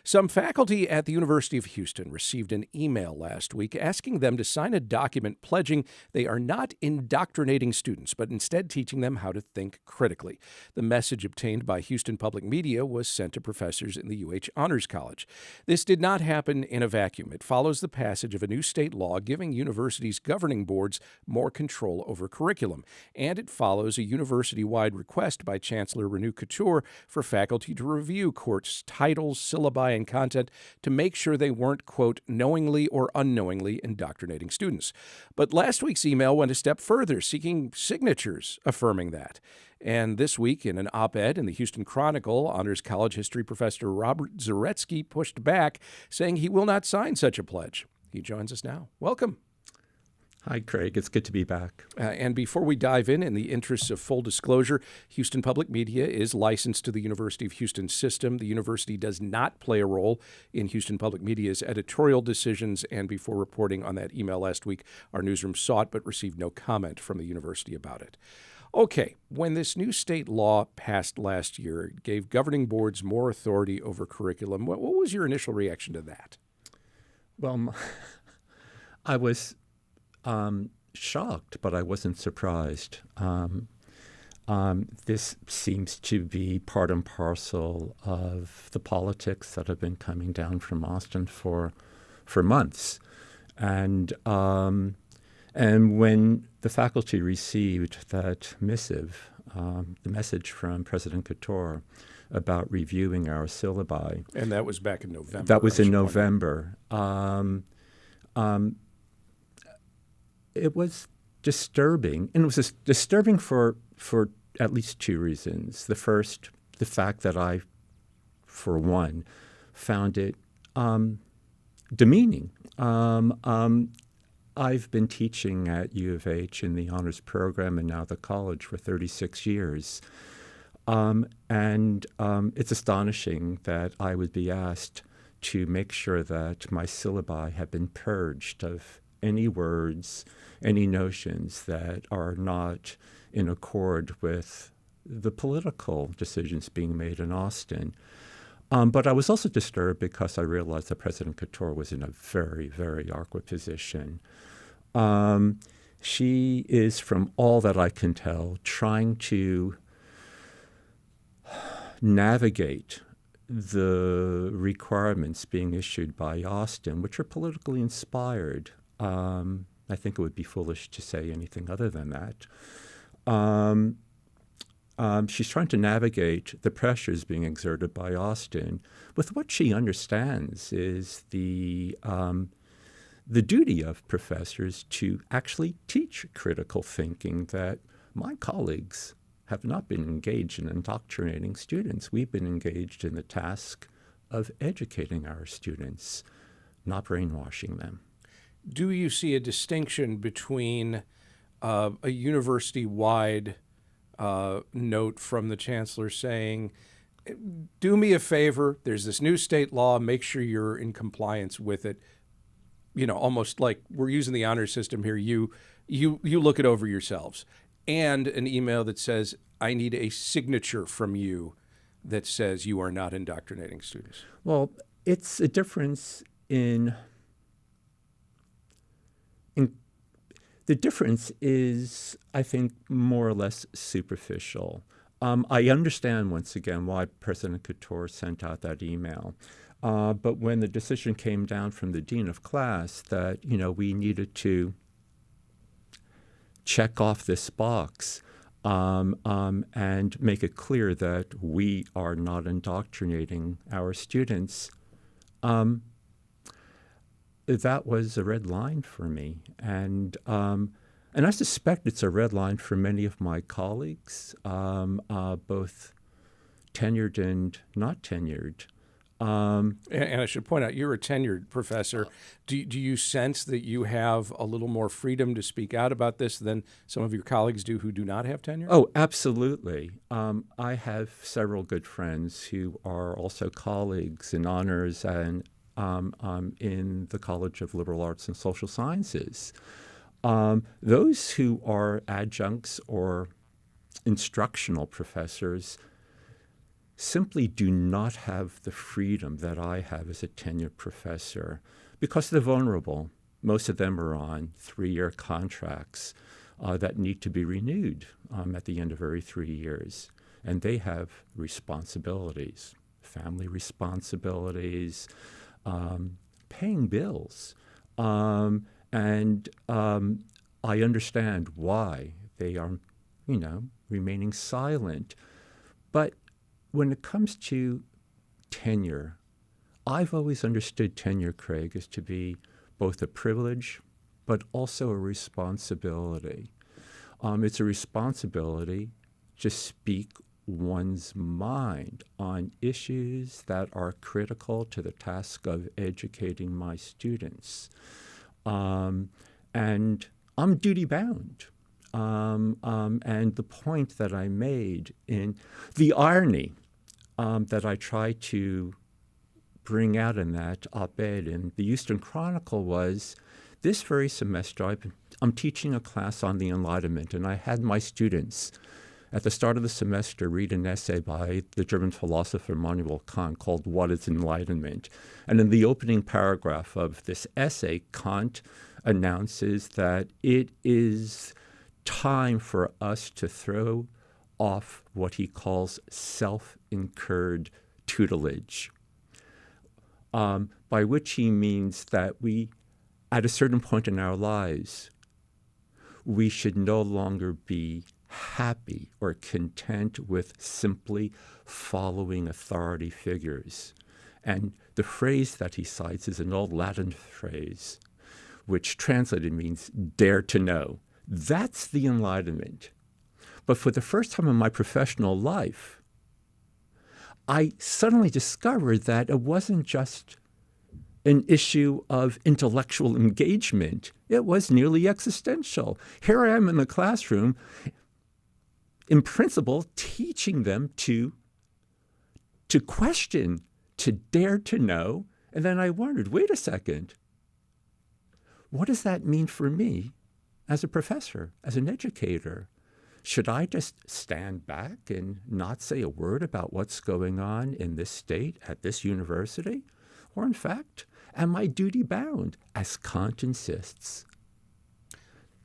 Some faculty at the University of Houston received an email last week asking them to sign a document pledging they are not indoctrinating students, but instead teaching them how to think critically. The message obtained by Houston Public Media was sent to professors in the UH Honors College. This did not happen in a vacuum. It follows the passage of a new state law giving universities' governing boards more control over curriculum, and it follows a university-wide request by Chancellor Renu Khator for faculty to review course titles, syllabi, and content to make sure they weren't, quote, knowingly or unknowingly indoctrinating students. But last week's email went a step further, seeking signatures affirming that. And this week, in an op-ed in the Houston Chronicle, Honors College history professor Robert Zaretzky pushed back, saying he will not sign such a pledge. He joins us now. Welcome. Hi, Craig. It's good to be back. And before we dive in the interests of full disclosure, Houston Public Media is licensed to the University of Houston system. The university does not play a role in Houston Public Media's editorial decisions. And before reporting on that email last week, our newsroom sought but received no comment from the university about it. Okay, when this new state law passed last year, it gave governing boards more authority over curriculum. What was your initial reaction to that? Well, I was shocked, but I wasn't surprised. This seems to be part and parcel of the politics that have been coming down from Austin for months. And when the faculty received that missive, the message from President Khator about reviewing our syllabi. And that was back in November. That was in November. It was disturbing, and it was disturbing for at least two reasons. The first, the fact that I, for one, found it demeaning. I've been teaching at U of H in the honors program and now the college for 36 years. And it's astonishing that I would be asked to make sure that my syllabi have been purged of any words, any notions that are not in accord with the political decisions being made in Austin. But I was also disturbed because I realized that President Khator was in a very, very awkward position. She is, from all that I can tell, trying to navigate the requirements being issued by Austin, which are politically inspired. I think it would be foolish to say anything other than that. She's trying to navigate the pressures being exerted by Austin with what she understands is the duty of professors to actually teach critical thinking that my colleagues have not been engaged in indoctrinating students. We've been engaged in the task of educating our students, not brainwashing them. Do you see a distinction between a university-wide note from the chancellor saying, do me a favor, there's this new state law, make sure you're in compliance with it, almost like we're using the honor system here, you look it over yourselves, and an email that says, I need a signature from you that says you are not indoctrinating students? Well, it's a difference in the difference is, I think, more or less superficial. I understand, once again, why President Khator sent out that email. But when the decision came down from the dean of class that, we needed to check off this box and make it clear that we are not indoctrinating our students, that was a red line for me. And I suspect it's a red line for many of my colleagues, both tenured and not tenured. And I should point out, you're a tenured professor. Do you sense that you have a little more freedom to speak out about this than some of your colleagues do who do not have tenure? Oh, absolutely. I have several good friends who are also colleagues in honors and in the College of Liberal Arts and Social Sciences. Those who are adjuncts or instructional professors simply do not have the freedom that I have as a tenured professor because they're vulnerable. Most of them are on 3-year contracts that need to be renewed at the end of every 3 years. And they have responsibilities, family responsibilities, paying bills. And I understand why they are, remaining silent. But when it comes to tenure, I've always understood tenure, Craig, as to be both a privilege but also a responsibility. It's a responsibility to speak one's mind on issues that are critical to the task of educating my students. And I'm duty-bound. And the point that I made in the irony that I try to bring out in that op-ed in the Houston Chronicle was this very semester I'm teaching a class on the Enlightenment, and I had my students at the start of the semester read an essay by the German philosopher Immanuel Kant called What is Enlightenment? And in the opening paragraph of this essay, Kant announces that it is time for us to throw off what he calls self-incurred tutelage, by which he means that we, at a certain point in our lives, we should no longer be happy or content with simply following authority figures. And the phrase that he cites is an old Latin phrase, which translated means dare to know. That's the Enlightenment. But for the first time in my professional life, I suddenly discovered that it wasn't just an issue of intellectual engagement. It was nearly existential. Here I am in the classroom, in principle, teaching them to question, to dare to know. And then I wondered, wait a second, what does that mean for me as a professor, as an educator? Should I just stand back and not say a word about what's going on in this state, at this university? Or in fact, am I duty-bound, as Kant insists,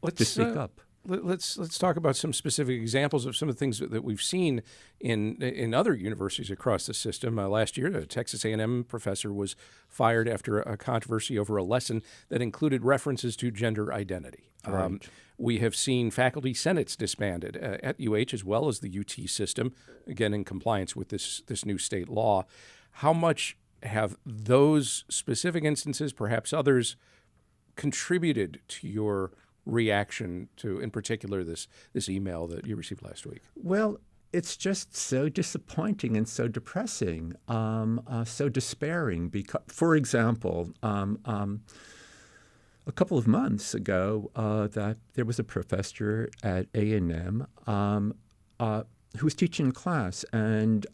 to speak up? Let's talk about some specific examples of some of the things that we've seen in other universities across the system. Last year, a Texas A&M professor was fired after a controversy over a lesson that included references to gender identity. Right. We have seen faculty senates disbanded at UH as well as the UT system, again in compliance with this new state law. How much have those specific instances, perhaps others, contributed to your reaction to, in particular, this email that you received last week? Well, it's just so disappointing and so depressing, so despairing. Because, for example, a couple of months ago, that there was a professor at A&M who was teaching a class, and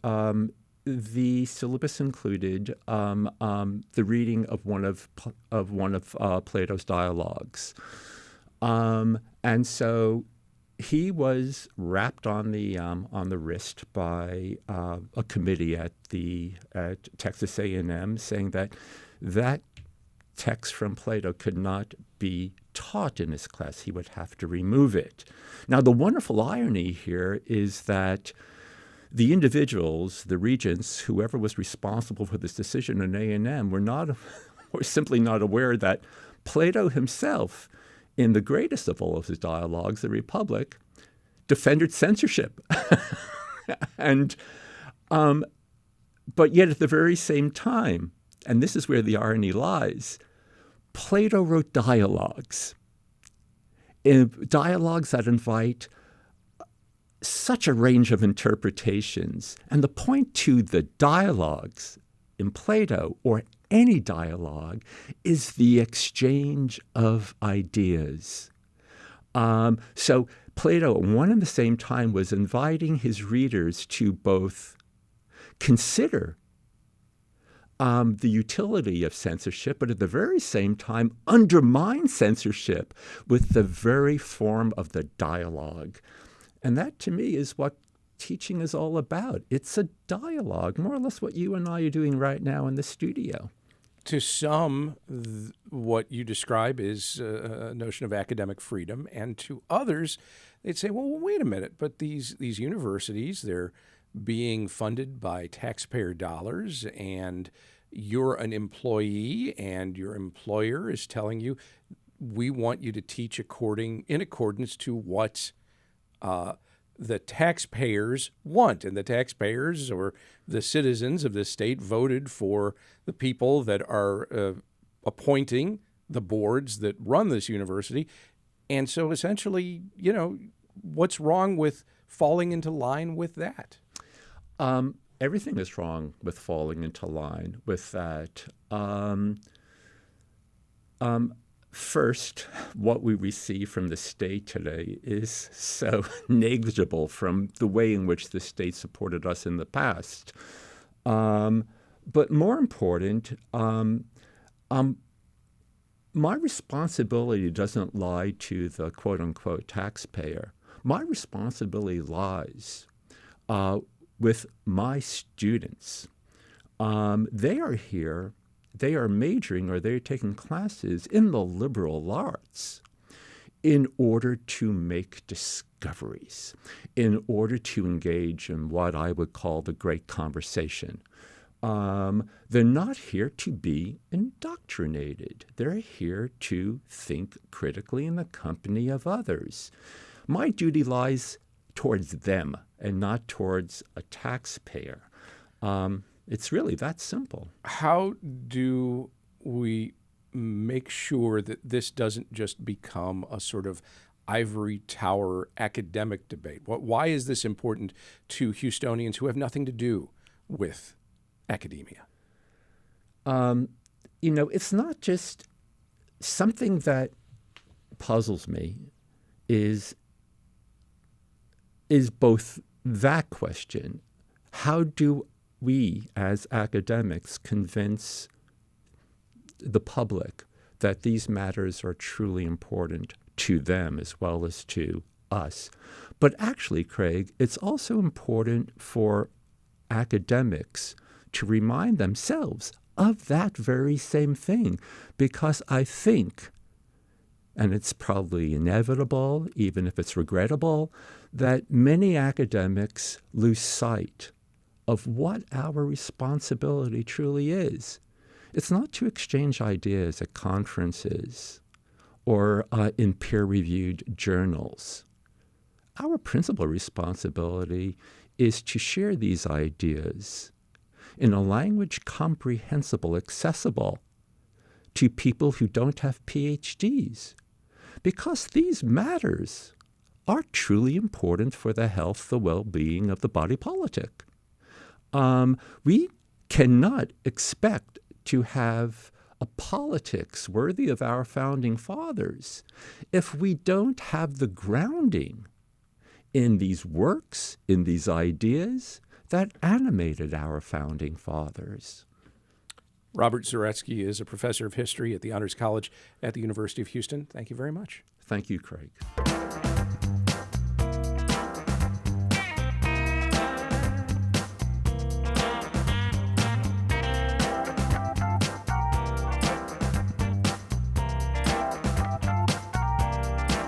the syllabus included the reading of one of Plato's dialogues. And so he was rapped on the wrist by a committee at Texas A&M, saying that text from Plato could not be taught in his class. He would have to remove it. Now, the wonderful irony here is that the individuals, the regents, whoever was responsible for this decision in A&M, were simply not aware that Plato himself, in the greatest of all of his dialogues, The Republic, defended censorship. But yet at the very same time, and this is where the irony lies, Plato wrote dialogues that invite such a range of interpretations. And the point to the dialogues in Plato, or any dialogue, is the exchange of ideas. So Plato, at one and the same time, was inviting his readers to both consider the utility of censorship, but at the very same time undermine censorship with the very form of the dialogue. And that, to me, is what teaching is all about. It's a dialogue, more or less what you and I are doing right now in the studio. To some, what you describe is a notion of academic freedom, and to others, they'd say, well, wait a minute, but these universities, they're being funded by taxpayer dollars, and you're an employee, and your employer is telling you, we want you to teach in accordance to what the taxpayers want. And the taxpayers, or the citizens of the state, voted for the people that are appointing the boards that run this university. And so essentially, what's wrong with falling into line with that? Everything is wrong with falling into line with that. First, what we receive from the state today is so negligible from the way in which the state supported us in the past. But more important, my responsibility doesn't lie to the quote-unquote taxpayer. My responsibility lies with my students. They are here. They are majoring or they're taking classes in the liberal arts in order to make discoveries, in order to engage in what I would call the great conversation. They're not here to be indoctrinated. They're here to think critically in the company of others. My duty lies towards them and not towards a taxpayer. It's really that simple. How do we make sure that this doesn't just become a sort of ivory tower academic debate? Why is this important to Houstonians who have nothing to do with academia? It's not just something that puzzles me is both that question. How do we as academics convince the public that these matters are truly important to them as well as to us? But actually, Craig, it's also important for academics to remind themselves of that very same thing, because I think, and it's probably inevitable, even if it's regrettable, that many academics lose sight of what our responsibility truly is. It's not to exchange ideas at conferences or in peer-reviewed journals. Our principal responsibility is to share these ideas in a language comprehensible, accessible to people who don't have PhDs, because these matters are truly important for the health, the well-being of the body politic. We cannot expect to have a politics worthy of our founding fathers if we don't have the grounding in these works, in these ideas that animated our founding fathers. Robert Zaretzky is a professor of history at the Honors College at the University of Houston. Thank you very much. Thank you, Craig.